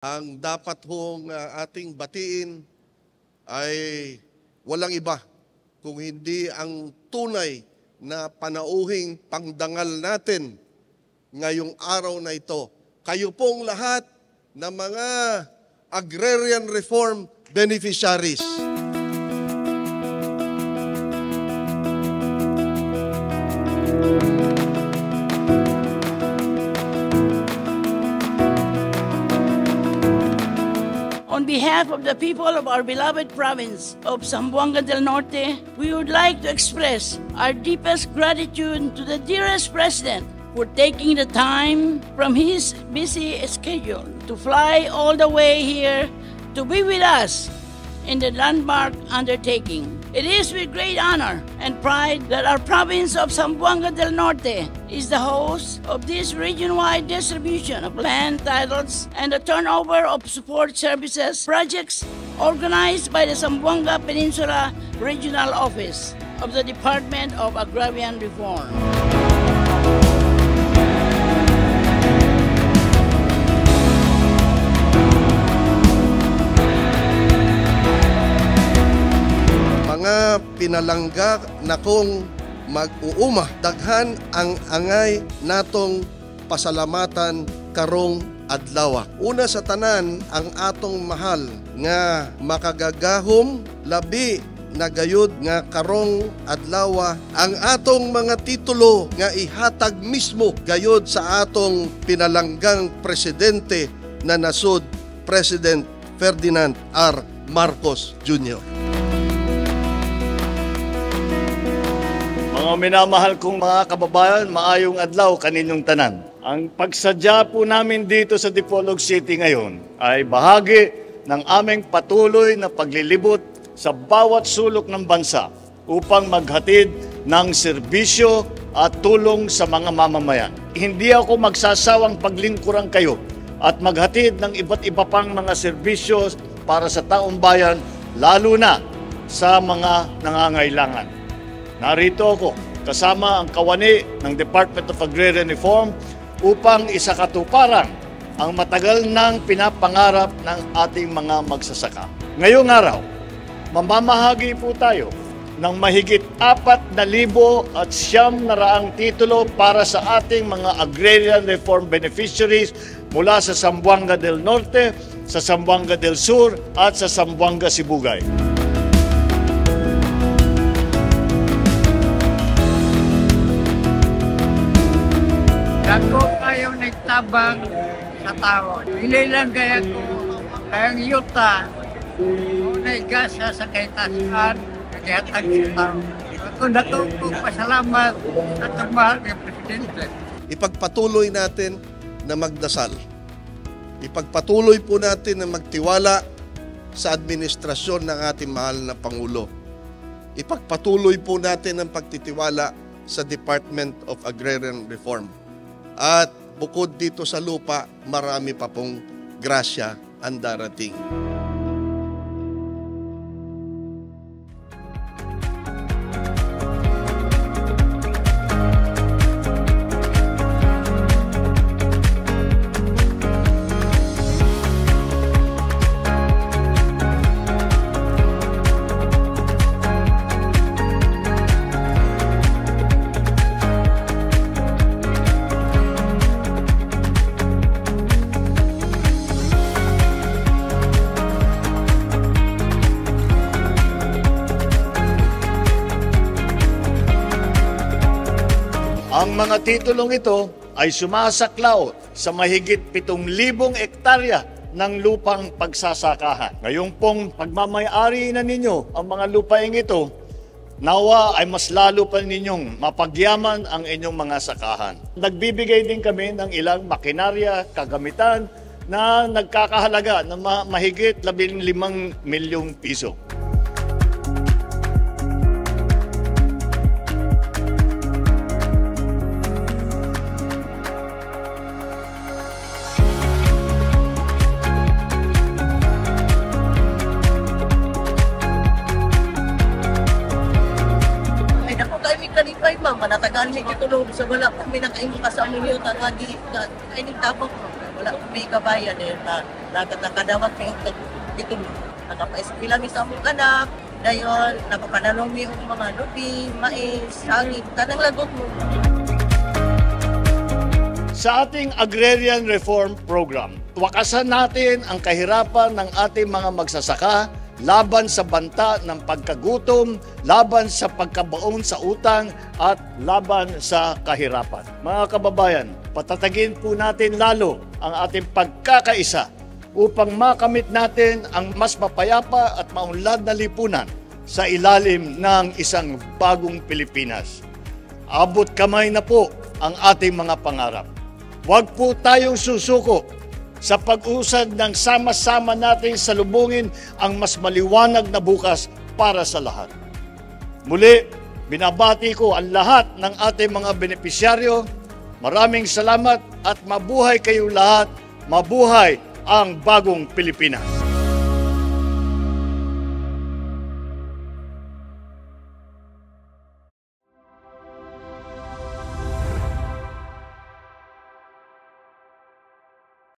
Ang dapat hong ating batiin ay walang iba kung hindi ang tunay na panauhing pangdangal natin ngayong araw na ito. Kayo pong lahat na mga agrarian reform beneficiaries. On behalf of the people of our beloved province of Zamboanga del Norte, we would like to express our deepest gratitude to the dearest President for taking the time from his busy schedule to fly all the way here to be with us in the landmark undertaking. It is with great honor and pride that our province of Zamboanga del Norte is the host of this region-wide distribution of land titles and the turnover of support services projects organized by the Zamboanga Peninsula Regional Office of the Department of Agrarian Reform. Mga pinalangga na kong mag-uuma, daghan ang angay natong pasalamatan karong adlaw. Una sa tanan, ang atong mahal nga makagagahom labi na gayud nga karong adlaw ang atong mga titulo nga ihatag mismo gayud sa atong pinalanggang presidente na nasud, President Ferdinand R. Marcos Jr. Mga minamahal kong mga kababayan, maayong adlaw kaninyong tanan. Ang pagsadya po namin dito sa Dipolog City ngayon ay bahagi ng aming patuloy na paglilibot sa bawat sulok ng bansa upang maghatid ng serbisyo at tulong sa mga mamamayan. Hindi ako magsasawang paglingkuran kayo at maghatid ng iba't iba pang mga serbisyo para sa taong bayan, lalo na sa mga nangangailangan. Narito ako kasama ang kawani ng Department of Agrarian Reform upang isakatuparan ang matagal nang pinapangarap ng ating mga magsasaka. Ngayong araw, mamamahagi po tayo ng mahigit 4,900 titulo para sa ating mga Agrarian Reform beneficiaries mula sa Zamboanga del Norte, sa Zamboanga del Sur at sa Zamboanga Sibugay. Ako kayo nagtabang sa tao. Hindi lang kaya ko, kayang yuta, nagasa sa kaitasan, naghatag sa tao. Ako natutong pasalamat at ang mahal ng Presidente. Ipagpatuloy natin na magdasal. Ipagpatuloy po natin na magtiwala sa administrasyon ng ating mahal na Pangulo. Ipagpatuloy po natin ang pagtitiwala sa Department of Agrarian Reform. At bukod dito sa lupa, marami pa pong grasya ang darating. Ang mga titulong ito ay sumasaklaw sa mahigit 7,000 hektarya ng lupang pagsasakahan. Ngayong pong pagmamayari na ninyo ang mga lupaing ito, nawa ay mas lalo pa ninyong mapagyaman ang inyong mga sakahan. Nagbibigay din kami ng ilang makinarya, kagamitan na nagkakahalaga ng mahigit 15 milyong piso. manatagaan mi gitulog sa wala kami nakaingon ka sa among yuta nga di kainin tapok wala kami kabayan eh nakadawat mi dito. Nakapa-eskwela mi sa among anak. Dayon, napapanalong mi og mga lupi, mais, saging, tanang lagot mo. Sa ating Agrarian Reform Program, wakasan natin ang kahirapan ng ating mga magsasaka laban sa banta ng pagkagutom, laban sa pagkabaon sa utang, at laban sa kahirapan. Mga kababayan, patatagin po natin lalo ang ating pagkakaisa upang makamit natin ang mas mapayapa at maunlad na lipunan sa ilalim ng isang bagong Pilipinas. Abot kamay na po ang ating mga pangarap. Huwag po tayong susuko sa pag-usad ng sama-sama nating salubungin ang mas maliwanag na bukas para sa lahat. Muli, binabati ko ang lahat ng ating mga benepisyaryo. Maraming salamat at mabuhay kayo lahat. Mabuhay ang bagong Pilipinas.